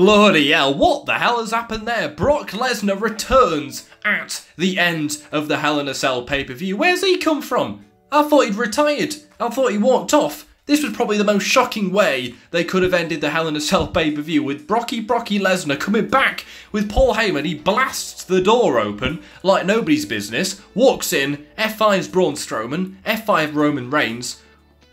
Bloody hell, what the hell has happened there? Brock Lesnar returns at the end of the Hell in a Cell pay-per-view. Where's he come from? I thought he'd retired. I thought he walked off. This was probably the most shocking way they could have ended the Hell in a Cell pay-per-view, with Brocky Lesnar coming back with Paul Heyman. He blasts the door open like nobody's business, walks in, F5's Braun Strowman, F5 Roman Reigns,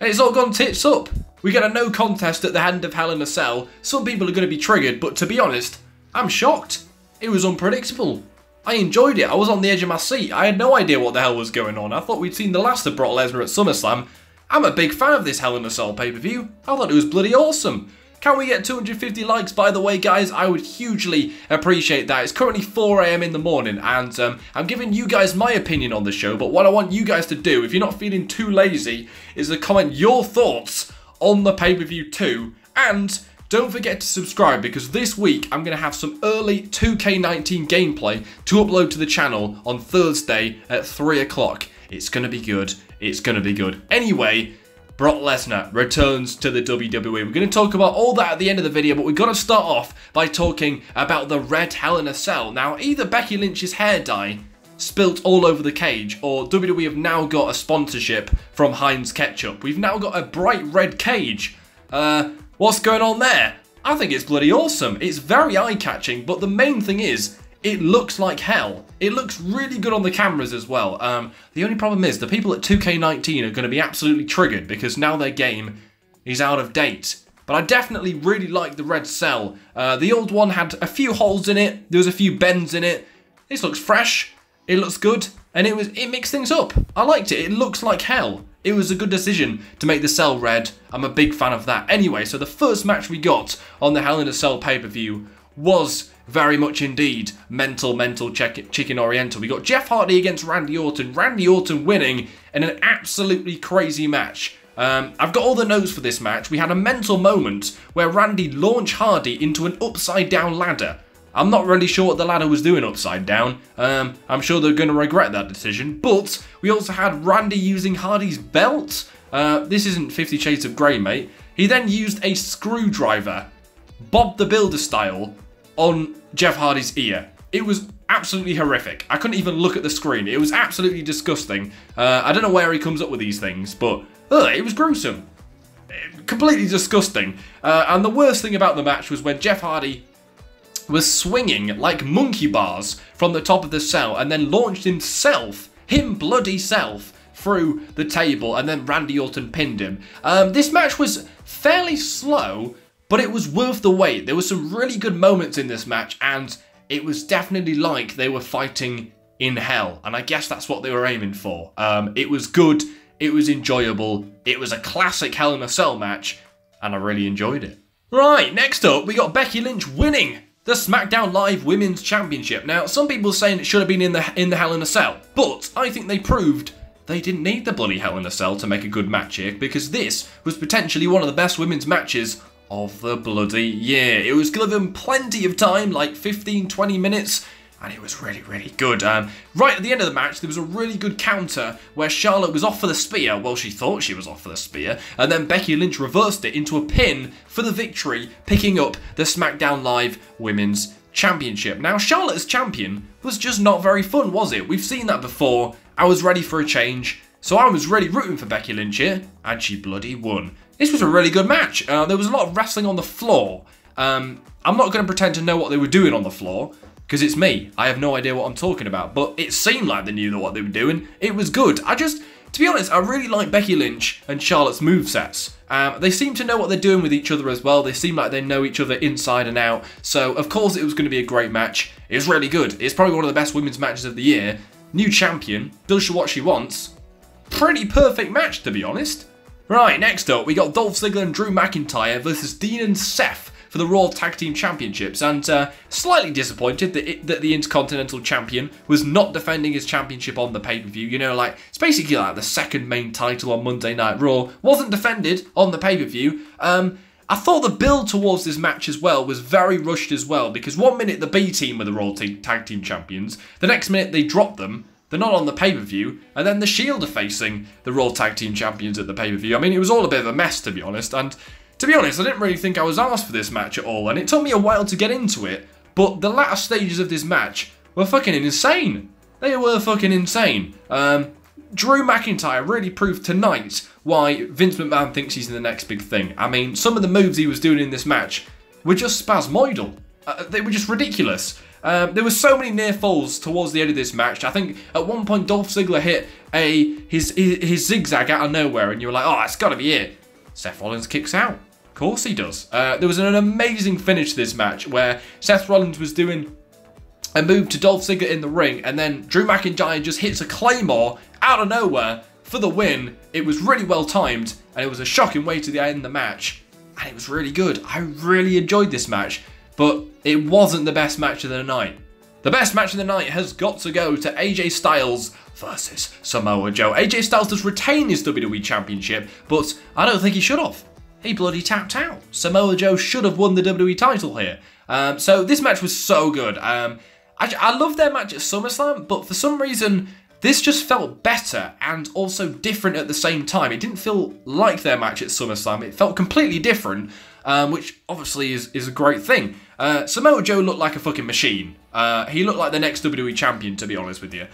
and it's all gone tits up. We get a no contest at the end of Hell in a Cell. Some people are going to be triggered, but to be honest, I'm shocked. It was unpredictable. I enjoyed it. I was on the edge of my seat. I had no idea what the hell was going on. I thought we'd seen the last of Brock Lesnar at SummerSlam. I'm a big fan of this Hell in a Cell pay-per-view. I thought it was bloody awesome. Can we get 250 likes, by the way, guys? I would hugely appreciate that. It's currently 4 AM in the morning, and I'm giving you guys my opinion on the show, but what I want you guys to do, if you're not feeling too lazy, is to comment your thoughts on the pay-per-view too, and don't forget to subscribe, because this week I'm going to have some early 2K19 gameplay to upload to the channel on Thursday at 3 o'clock. It's going to be good. It's going to be good. Anyway, Brock Lesnar returns to the WWE. We're going to talk about all that at the end of the video, but we've got to start off by talking about the red Hell in a Cell. Now, either Becky Lynch's hair dye spilt all over the cage, or WWE have now got a sponsorship from Heinz Ketchup. We've now got a bright red cage. What's going on there? I think it's bloody awesome. It's very eye-catching, but the main thing is, it looks like hell. It looks really good on the cameras as well. The only problem is, the people at 2K19 are going to be absolutely triggered, because now their game is out of date. But I definitely really like the red cell. The old one had a few holes in it, there was a few bends in it. This looks fresh. It looks good, and it mixed things up. I liked it. It looks like hell. It was a good decision to make the cell red. I'm a big fan of that. Anyway, so the first match we got on the Hell in a Cell pay-per-view was very much indeed mental chicken oriental. We got Jeff Hardy against Randy Orton. Randy Orton winning in an absolutely crazy match. I've got all the notes for this match. We had a mental moment where Randy launched Hardy into an upside down ladder. I'm not really sure what the ladder was doing upside down. I'm sure they're going to regret that decision. But we also had Randy using Hardy's belt. This isn't 50 Shades of Grey, mate. He then used a screwdriver, Bob the Builder style, on Jeff Hardy's ear. It was absolutely horrific. I couldn't even look at the screen. It was absolutely disgusting. I don't know where he comes up with these things, but it was gruesome. Completely disgusting. And the worst thing about the match was when Jeff Hardy was swinging like monkey bars from the top of the cell and then launched himself, bloody self, through the table, and then Randy Orton pinned him. This match was fairly slow, but it was worth the wait. There were some really good moments in this match, and it was definitely like they were fighting in hell, and I guess that's what they were aiming for. It was good, it was enjoyable, it was a classic Hell in a Cell match, and I really enjoyed it. Right, next up, we got Becky Lynch winning the SmackDown Live Women's Championship. Now, some people are saying it should have been in the Hell in a Cell, but I think they proved they didn't need the bloody Hell in a Cell to make a good match here, because this was potentially one of the best women's matches of the bloody year. It was given plenty of time, like 15-20 minutes, and it was really, really good. Right at the end of the match, there was a really good counter where Charlotte was off for the spear. Well, she thought she was off for the spear, and then Becky Lynch reversed it into a pin for the victory, picking up the SmackDown Live Women's Championship. Now, Charlotte as champion was just not very fun, was it? We've seen that before. I was ready for a change, so I was really rooting for Becky Lynch here, and she bloody won. This was a really good match. There was a lot of wrestling on the floor. I'm not going to pretend to know what they were doing on the floor, because it's me. I have no idea what I'm talking about, but it seemed like they knew what they were doing. It was good. To be honest, I really like Becky Lynch and Charlotte's movesets. They seem to know what they're doing with each other as well. They seem like they know each other inside and out. So, of course, it was going to be a great match. It was really good. It's probably one of the best women's matches of the year. New champion, does what she wants. Pretty perfect match, to be honest. Right, next up, we got Dolph Ziggler and Drew McIntyre versus Dean and Seth for the Raw Tag Team Championships, and slightly disappointed that the Intercontinental Champion was not defending his championship on the pay-per-view. You know, like, it's basically like the second main title on Monday Night Raw. Wasn't defended on the pay-per-view. I thought the build towards this match as well was very rushed as well, because 1 minute the B team were the Raw Tag Team Champions, the next minute they dropped them, they're not on the pay-per-view, and then the Shield are facing the Raw Tag Team Champions at the pay-per-view. I mean, it was all a bit of a mess, to be honest, and To be honest, I didn't really think I was asked for this match at all, and it took me a while to get into it, but the latter stages of this match were fucking insane. They were fucking insane. Drew McIntyre really proved tonight why Vince McMahon thinks he's the next big thing. I mean, some of the moves he was doing in this match were just spasmoidal. They were just ridiculous. There were so many near falls towards the end of this match. I think at one point Dolph Ziggler hit his zigzag out of nowhere, and you were like, oh, it's got to be it. Seth Rollins kicks out. Of course he does. There was an amazing finish to this match where Seth Rollins was doing a move to Dolph Ziggler in the ring, and then Drew McIntyre just hits a Claymore out of nowhere for the win. It was really well timed, and it was a shocking way to end the match, and it was really good. I really enjoyed this match, but it wasn't the best match of the night. The best match of the night has got to go to AJ Styles versus Samoa Joe. AJ Styles does retain his WWE Championship, but I don't think he should have. He bloody tapped out. Samoa Joe should have won the WWE title here. So this match was so good. I love their match at SummerSlam, but for some reason, this just felt better and also different at the same time. It didn't feel like their match at SummerSlam. It felt completely different, which obviously is a great thing. Samoa Joe looked like a fucking machine. He looked like the next WWE champion, to be honest with you.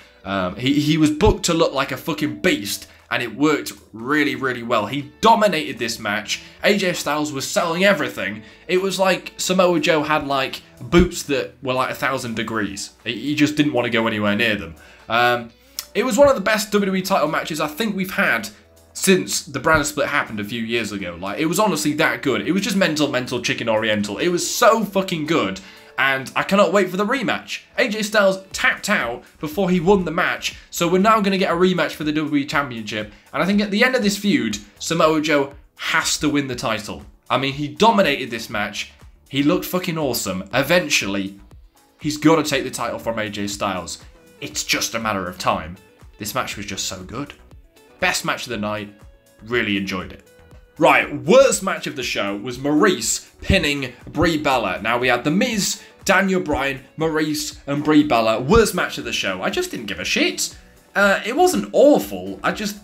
He was booked to look like a fucking beast, and it worked really, really well. He dominated this match. AJ Styles was selling everything. It was like Samoa Joe had like boots that were like 1,000 degrees. He just didn't want to go anywhere near them. It was one of the best WWE title matches I think we've had since the brand split happened a few years ago. Like, it was honestly that good. It was just mental chicken oriental. It was so fucking good, and I cannot wait for the rematch. AJ Styles tapped out before he won the match, so we're now going to get a rematch for the WWE Championship, and I think at the end of this feud, Samoa Joe has to win the title. I mean, he dominated this match. He looked fucking awesome. Eventually, he's got to take the title from AJ Styles. It's just a matter of time. This match was just so good. Best match of the night. Really enjoyed it. Right, worst match of the show was Maurice pinning Brie Bella. Now we had The Miz, Daniel Bryan, Maurice and Brie Bella. Worst match of the show. I just didn't give a shit. It wasn't awful. I just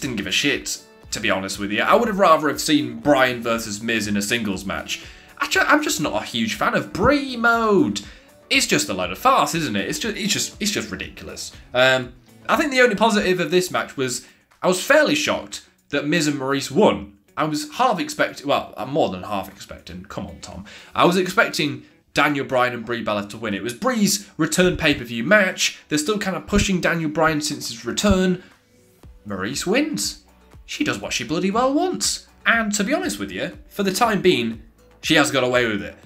didn't give a shit, to be honest with you. I would have rather have seen Bryan versus Miz in a singles match. I'm just not a huge fan of Brie mode. It's just a load of farce, isn't it? It's just ridiculous. I think the only positive of this match was I was fairly shocked that Miz and Maurice won. I was half expecting, well, I'm more than half expecting. Come on, Tom. I was expecting Daniel Bryan and Brie Bella to win. It was Brie's return pay-per-view match. They're still kind of pushing Daniel Bryan since his return. Maurice wins. She does what she bloody well wants. And to be honest with you, for the time being, she has got away with it.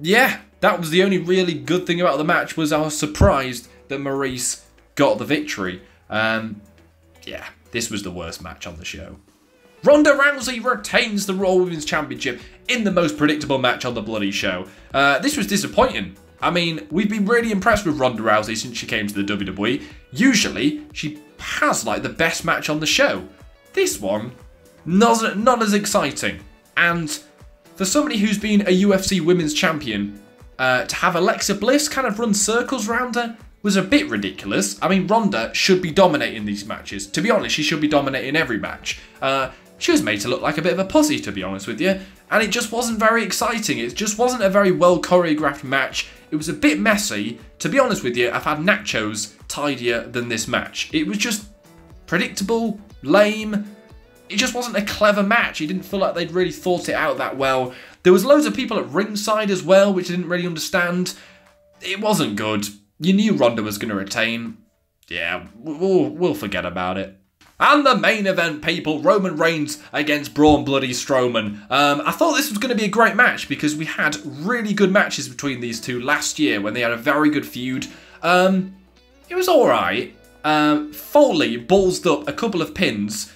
Yeah, that was the only really good thing about the match, was I was surprised that Maurice got the victory. Yeah, this was the worst match on the show. Ronda Rousey retains the Raw Women's Championship in the most predictable match on the bloody show. This was disappointing. I mean, we've been really impressed with Ronda Rousey since she came to the WWE. Usually, she has like the best match on the show. This one, not as exciting. And for somebody who's been a UFC Women's Champion, to have Alexa Bliss kind of run circles around her was a bit ridiculous. I mean, Ronda should be dominating these matches. To be honest, she should be dominating every match. She was made to look like a bit of a pussy, to be honest with you, and it just wasn't very exciting. It just wasn't a very well choreographed match. It was a bit messy. To be honest with you, I've had nachos tidier than this match. It was just predictable, lame. It just wasn't a clever match. It didn't feel like they'd really thought it out that well. There was loads of people at ringside as well, which I didn't really understand. It wasn't good. You knew Ronda was going to retain. Yeah, we'll forget about it. And the main event, people, Roman Reigns against Braun bloody Strowman. I thought this was going to be a great match because we had really good matches between these two last year when they had a very good feud. It was alright. Foley ballsed up a couple of pins.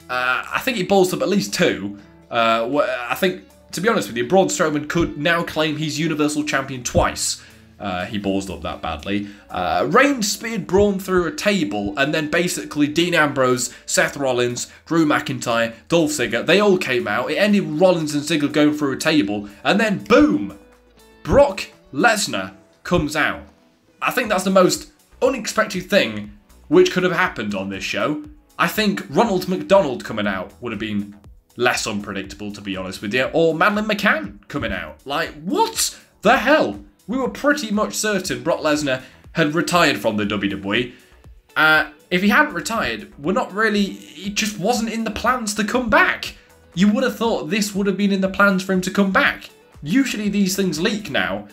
I think he ballsed up at least two. I think, to be honest with you, Braun Strowman could now claim he's Universal Champion twice. He ballsed up that badly. Reigns speared Braun through a table, and then basically Dean Ambrose, Seth Rollins, Drew McIntyre, Dolph Ziggler, they all came out. It ended with Rollins and Ziggler going through a table, and then boom! Brock Lesnar comes out. I think that's the most unexpected thing which could have happened on this show. I think Ronald McDonald coming out would have been less unpredictable, to be honest with you, or Madeline McCann coming out. Like, what the hell? We were pretty much certain Brock Lesnar had retired from the WWE. If he hadn't retired, it just wasn't in the plans to come back. You would have thought this would have been in the plans for him to come back. Usually these things leak now.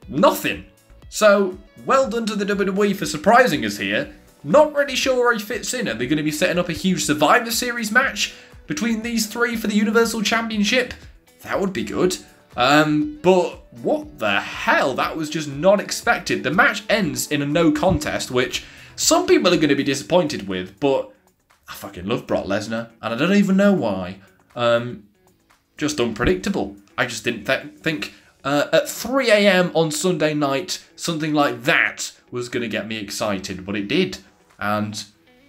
Nothing. So, well done to the WWE for surprising us here. Not really sure where he fits in. Are they going to be setting up a huge Survivor Series match between these three for the Universal Championship? That would be good. But what the hell? That was just not expected. The match ends in a no contest, which some people are going to be disappointed with, but I fucking love Brock Lesnar, and I don't even know why. Just unpredictable. I just didn't think at 3 AM on Sunday night, something like that was going to get me excited, but it did. And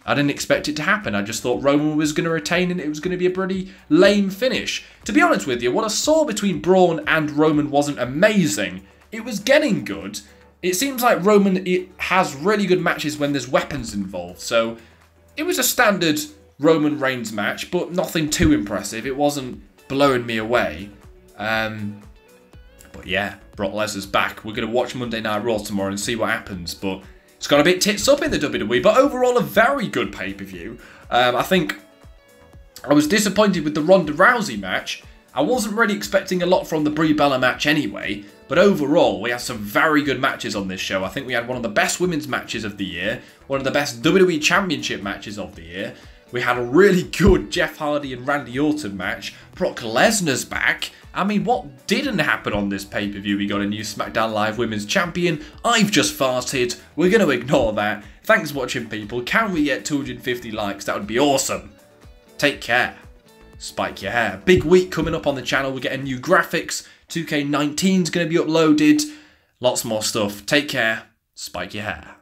I didn't expect it to happen. I just thought Roman was going to retain and it was going to be a pretty lame finish. To be honest with you, what I saw between Braun and Roman wasn't amazing. It was getting good. It seems like Roman has really good matches when there's weapons involved. So it was a standard Roman Reigns match, but nothing too impressive. It wasn't blowing me away. But yeah, Brock Lesnar's back. We're going to watch Monday Night Raw tomorrow and see what happens. But it's got a bit tits up in the WWE. But overall, a very good pay-per-view. I think I was disappointed with the Ronda Rousey match. I wasn't really expecting a lot from the Brie Bella match anyway. But overall, we had some very good matches on this show. I think we had one of the best women's matches of the year. One of the best WWE Championship matches of the year. We had a really good Jeff Hardy and Randy Orton match. Brock Lesnar's back. I mean, what didn't happen on this pay-per-view? We got a new SmackDown Live Women's Champion. I've just farted. We're going to ignore that. Thanks for watching, people. Can we get 250 likes? That would be awesome. Take care. Spike your hair. Big week coming up on the channel. We're getting new graphics. 2K19 is going to be uploaded. Lots more stuff. Take care. Spike your hair.